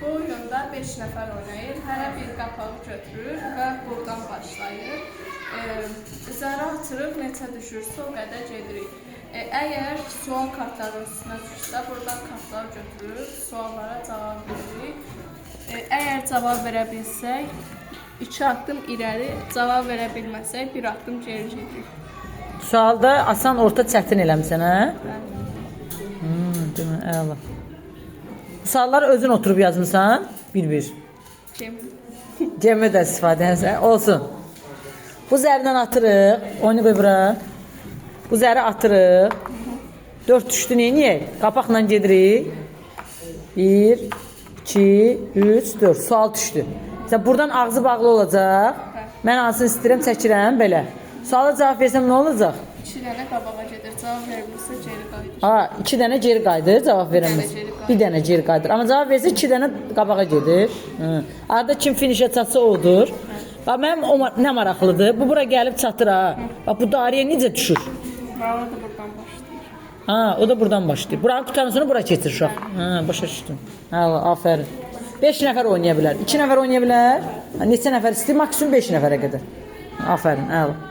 Bu oyunda 5 nəfər oynayır. Hərə bir qapağı götürür və buradan başlayır. Zərə atırıq, neçə düşürsə o qədər gedirik. Əgər sual kartların üstünə düşsə, buradan kartları götürürük, suallara cavab veririk. Əgər cavab verə bilsək, 2 addım irəli, cavab verə bilməsək, 1 addım geri gedirik. Sualda asan, orta, çətin eləmsən, hə? Bəli. Demə, əla. Sualları özün oturub yazmısan? Bir-bir. Kim? Cəmə də istifadə etsən. Olsun. Bu zərdən atırıq. Onu qoy bura. Bu zəri atırıq. 4 düşdü, neyək? Qapaqla gedirik. 1, 2, 3, 4. Sual düşdü. Məsələn, buradan ağzı bağlı olacaq. Mən hansını istəyirəm, çəkirəm, belə. Suala cavab versəm nə olacaq? 2 dənə qabağa gedir, cavab verilirsə geri qayıdır. 2 dənə geri qayıdır, cavab verəməz. Bir dənə geri qayıdır. Amma cavab versə 2 dənə qabağa gedir. Arada kim finişə çatsa odur. Bax, mənim nə maraqlıdır? Bu bura gəlib çatır ha. Bax, bu dairəyə necə düşür? Bura da buradan başlayır. O da buradan başlayır. Buranın qutanın sonra bura keçir uşaq. Başa düşdün. Afərin. 5 nəfər oynaya bilər. 2 nəfər oynaya bilər. Neçə nəfər istəyir? Maksimum 5 nəfərə qədər. Afərin, əla.